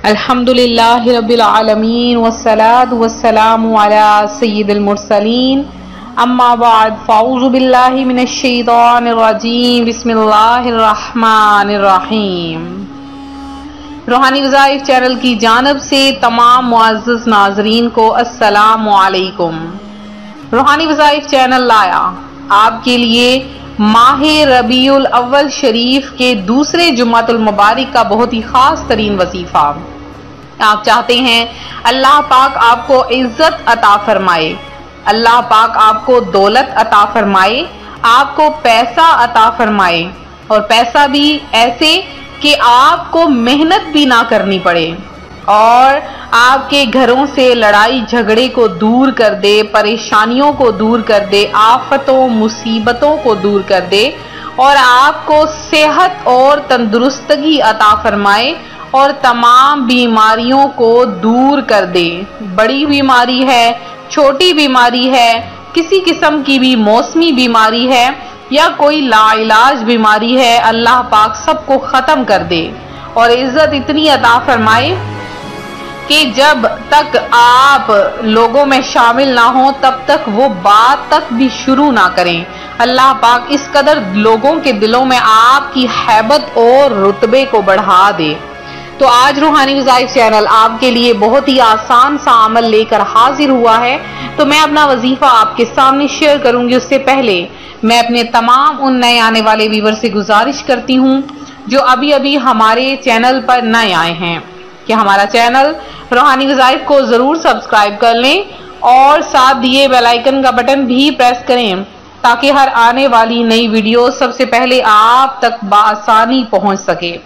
الحمدللہ رب العالمین والصلاة والسلام علی سید المرسلین اما بعد فاعوذ باللہ من الشیطان الرجیم بسم اللہ الرحمن الرحیم۔ روحانی وظائف چینل کی جانب سے تمام معزز ناظرین کو السلام علیکم۔ روحانی وظائف چینل لایا آپ کے لیے ماہ ربیع الاول شریف کے دوسرے جمعۃ المبارک کا بہت ہی خاص ترین وظیفہ۔ آپ چاہتے ہیں اللہ پاک آپ کو عزت عطا فرمائے، اللہ پاک آپ کو دولت عطا فرمائے، آپ کو پیسہ عطا فرمائے، اور پیسہ بھی ایسے کہ آپ کو محنت بھی نہ کرنی پڑے، اور آپ کے گھروں سے لڑائی جھگڑے کو دور کر دے، پریشانیوں کو دور کر دے، آفتوں مصیبتوں کو دور کر دے، اور آپ کو صحت اور تندرستگی عطا فرمائے اور تمام بیماریوں کو دور کر دے۔ بڑی بیماری ہے، چھوٹی بیماری ہے، کسی قسم کی بھی موسمی بیماری ہے یا کوئی لا علاج بیماری ہے، اللہ پاک سب کو ختم کر دے اور عزت اتنی عطا فرمائے کہ جب تک آپ لوگوں میں شامل نہ ہوں تب تک وہ بات تک بھی شروع نہ کریں۔ اللہ پاک اس قدر لوگوں کے دلوں میں آپ کی ہیبت اور رتبے کو بڑھا دے۔ تو آج روحانی وظائف چینل آپ کے لیے بہت ہی آسان سا عمل لے کر حاضر ہوا ہے، تو میں اپنا وظیفہ آپ کے سامنے شیئر کروں گی۔ اس سے پہلے میں اپنے تمام ان نئے آنے والے ویور سے گزارش کرتی ہوں جو ابھی ہمارے چینل پر نئے آئے ہیں کہ ہمارا چینل روحانی وظائف کو ضرور سبسکرائب کر لیں اور ساتھ دیے بیل آئیکن کا بٹن بھی پریس کریں تاکہ ہر آنے والی نئی ویڈیو سب سے پہلے آپ تک بآسانی پہنچ سکے۔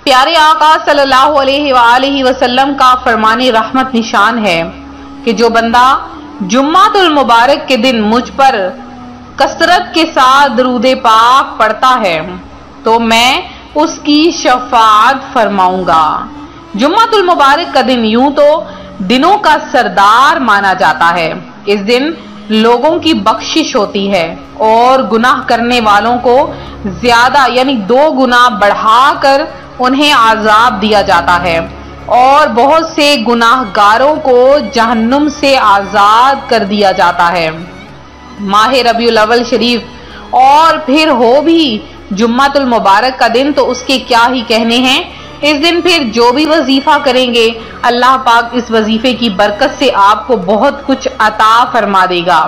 پیارے آقا صلی اللہ علیہ وآلہ وسلم کا فرمان رحمت نشان ہے کہ جو بندہ جمعۃ المبارک کے دن مجھ پر کثرت کے ساتھ درود پاک پڑھتا ہے تو میں اس کی شفاعت فرماؤں گا۔ جمعۃ المبارک کا دن یوں تو دنوں کا سردار مانا جاتا ہے۔ اس دن لوگوں کی بخشش ہوتی ہے اور گناہ کرنے والوں کو زیادہ یعنی 2 گنا بڑھا کر انہیں عذاب دیا جاتا ہے اور بہت سے گناہ گاروں کو جہنم سے آزاد کر دیا جاتا ہے۔ ماہ ربیع الاول شریف اور پھر ہو بھی جمعۃ المبارک کا دن تو اس کے کیا ہی کہنے ہیں۔ اس دن پھر جو بھی وظیفہ کریں گے اللہ پاک اس وظیفے کی برکت سے آپ کو بہت کچھ عطا فرما دے گا،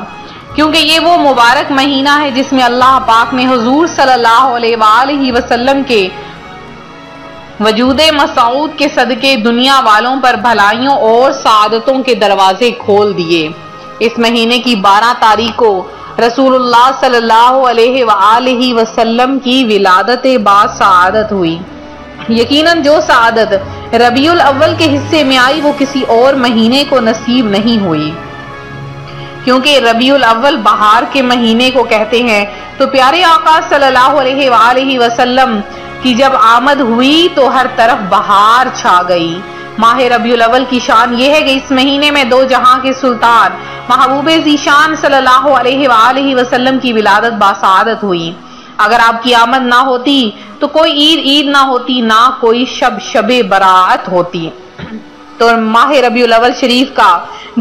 کیونکہ یہ وہ مبارک مہینہ ہے جس میں اللہ پاک نے حضور صلی اللہ علیہ وآلہ وسلم کے وجود مسعود کے صدقے دنیا والوں پر بھلائیوں اور سعادتوں کے دروازے کھول دیے۔ اس مہینے کی 12 تاریخ کو رسول اللہ صلی اللہ علیہ وآلہ وسلم کی ولادت باسعادت ہوئی۔ یقیناً جو سعادت ربیع الاول کے حصے میں آئی وہ کسی اور مہینے کو نصیب نہیں ہوئی، کیونکہ ربیع الاول بہار کے مہینے کو کہتے ہیں۔ تو پیارے آقا صلی اللہ علیہ وآلہ وسلم کی جب آمد ہوئی تو ہر طرف بہار چھا گئی۔ ماہ ربیع الاول کی شان یہ ہے کہ اس مہینے میں 2 جہاں کے سلطان محبوب ذیشان صلی اللہ علیہ وآلہ وسلم کی ولادت باسعادت ہوئی۔ اگر آپ کی آمد نہ ہوتی تو کوئی عید نہ ہوتی، نہ کوئی شب برات ہوتی۔ تو ماہ ربیع الاول شریف کا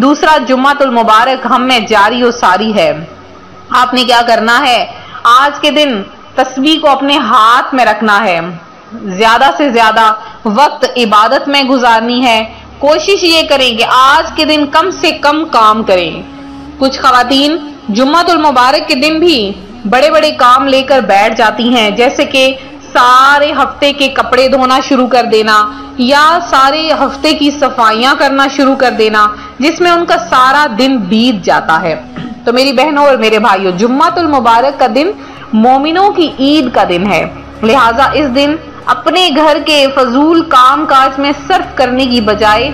دوسرا جمعۃ المبارک ہم میں جاری و ساری ہے۔ آپ نے کیا کرنا ہے؟ آج کے دن تسبیح کو اپنے ہاتھ میں رکھنا ہے، زیادہ سے زیادہ وقت عبادت میں گزارنی ہے۔ کوشش یہ کریں کہ آج کے دن کم سے کم کام کریں۔ کچھ خواتین جمعۃ المبارک کے دن بھی بڑے کام لے کر بیٹھ جاتی ہیں، جیسے کہ سارے ہفتے کے کپڑے دھونا شروع کر دینا یا سارے ہفتے کی صفائیاں کرنا شروع کر دینا، جس میں ان کا سارا دن بیت جاتا ہے۔ تو میری بہنوں اور میرے بھائیوں، جمعۃ المبارک کا دن مومنوں کی عید کا دن ہے، لہٰذا اس دن اپنے گھر کے فضول کام کاج میں صرف کرنے کی بجائے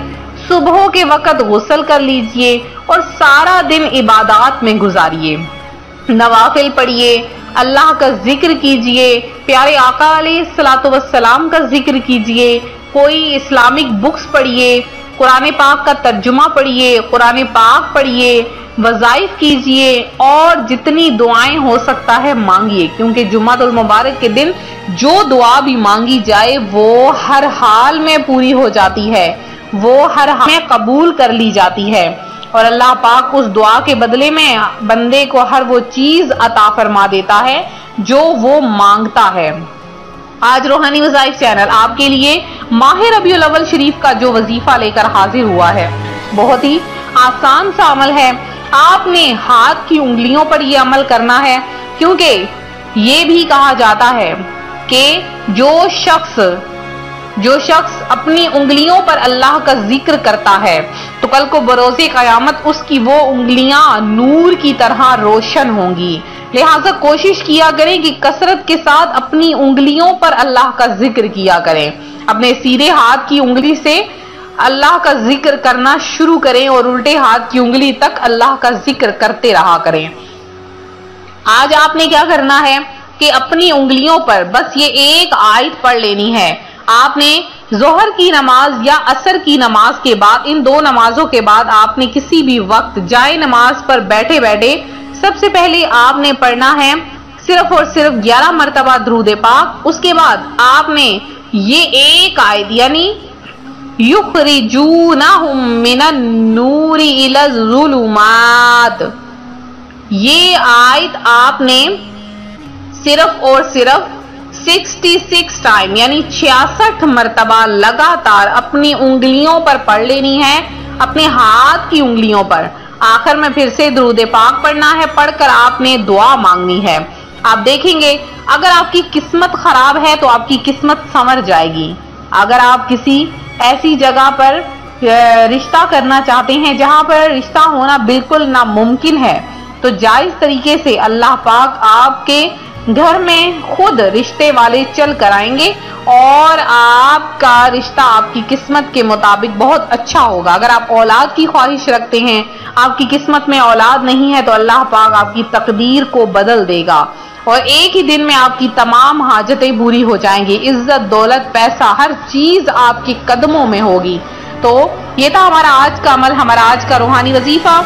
صبح کے وقت غسل کر لیجئے اور سارا دن عبادات میں گزاریے، نوافل پڑھیے، اللہ کا ذکر کیجئے، پیارے آقا علیہ الصلوۃ والسلام کا ذکر کیجئے، کوئی اسلامک بکس پڑھیے، قرآن پاک کا ترجمہ پڑھیے، قرآن پاک پڑھیے، وظائف کیجئے اور جتنی دعائیں ہو سکتا ہے مانگیے، کیونکہ جمعۃ المبارک کے دن جو دعا بھی مانگی جائے وہ ہر حال میں پوری ہو جاتی ہے، وہ ہر حال میں قبول کر لی جاتی ہے، اور اللہ پاک اس دعا کے بدلے میں بندے کو ہر وہ چیز عطا فرما دیتا ہے جو وہ مانگتا ہے۔ آج روحانی وظائف چینل آپ کے لیے ماہ ربیع الاول شریف کا جو وظیفہ لے کر حاضر ہوا ہے، بہت ہی آسان سا عمل ہے۔ آپ نے ہاتھ کی انگلیوں پر یہ عمل کرنا ہے، کیونکہ یہ بھی کہا جاتا ہے کہ جو شخص اپنی انگلیوں پر اللہ کا ذکر کرتا ہے تو کل کو بروز قیامت اس کی وہ انگلیاں نور کی طرح روشن ہوں گی۔ لہٰذا کوشش کیا کریں کہ کثرت کے ساتھ اپنی انگلیوں پر اللہ کا ذکر کیا کریں، اپنے سیدھے ہاتھ کی انگلی سے اللہ کا ذکر کرنا شروع کریں اور الٹے ہاتھ کی انگلی تک اللہ کا ذکر کرتے رہا کریں۔ آج آپ نے کیا کرنا ہے کہ اپنی انگلیوں پر بس یہ ایک آیت پڑھ لینی ہے۔ آپ نے ظہر کی نماز یا عصر کی نماز کے بعد، ان دو نمازوں کے بعد آپ نے کسی بھی وقت جائے نماز پر بیٹھے بیٹھے سب سے پہلے آپ نے پڑھنا ہے صرف اور صرف 11 مرتبہ درود پاک۔ اس کے بعد آپ نے یہ ایک آیت یعنی یخرجونہم من النور الی الظلمات، یہ آیت آپ نے صرف اور صرف 66 ٹائم یعنی 66 مرتبہ لگاتار اپنی انگلیوں پر پڑھ لینی ہے، اپنے ہاتھ کی انگلیوں پر۔ آخر میں پھر سے درود پاک پڑھنا ہے، پڑھ کر آپ نے دعا مانگنی ہے۔ آپ دیکھیں گے اگر آپ کی قسمت خراب ہے تو آپ کی قسمت سنور جائے گی۔ اگر آپ کسی ایسی جگہ پر رشتہ کرنا چاہتے ہیں جہاں پر رشتہ ہونا بالکل ناممکن ہے تو جائز طریقے سے اللہ پاک آپ کے گھر میں خود رشتے والے چل کر آئیں گے اور آپ کا رشتہ آپ کی قسمت کے مطابق بہت اچھا ہوگا۔ اگر آپ اولاد کی خواہش رکھتے ہیں، آپ کی قسمت میں اولاد نہیں ہے، تو اللہ پاک آپ کی تقدیر کو بدل دے گا اور ایک ہی دن میں آپ کی تمام حاجتیں پوری ہو جائیں گی، عزت، دولت، پیسہ، ہر چیز آپ کے قدموں میں ہوگی۔ تو یہ تھا ہمارا آج کا عمل، ہمارا آج کا روحانی وظیفہ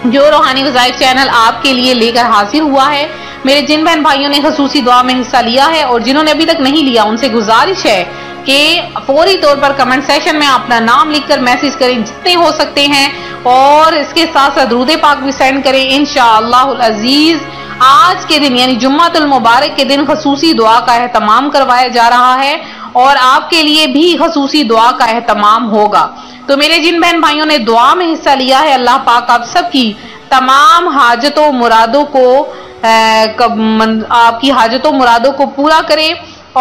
جو روحانی وظائف چینل آپ کے لیے لے کر حاضر ہوا ہے۔ میرے جن بہن بھائیوں نے خصوصی دعا میں حصہ لیا ہے اور جنہوں نے ابھی تک نہیں لیا، ان سے گزارش ہے کہ فوری طور پر کمنٹ سیشن میں اپنا نام لکھ کر میسج کریں جتنے ہو سکتے ہیں، اور اس کے ساتھ ساتھ درود پاک بھی سینڈ کریں۔ انشاءاللہ العزیز آج کے دن یعنی جمعۃ المبارک کے دن خصوصی دعا کا اہتمام کروایا جا رہا ہے اور آپ کے لیے بھی خصوصی دعا کا اہتمام ہوگا۔ تو میرے جن بہن بھائیوں نے دعا میں حصہ لیا ہے، اللہ پاک آپ سب کی تمام حاجتوں مرادوں کو آپ کی حاجتوں مرادوں کو پورا کرے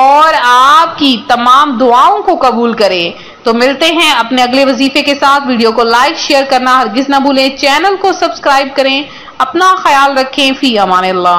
اور آپ کی تمام دعاؤں کو قبول کرے۔ تو ملتے ہیں اپنے اگلے وظیفے کے ساتھ۔ ویڈیو کو لائک شیئر کرنا ہرگز نہ بھولیں، چینل کو سبسکرائب کریں، اپنا خیال رکھیں، فی امان اللہ۔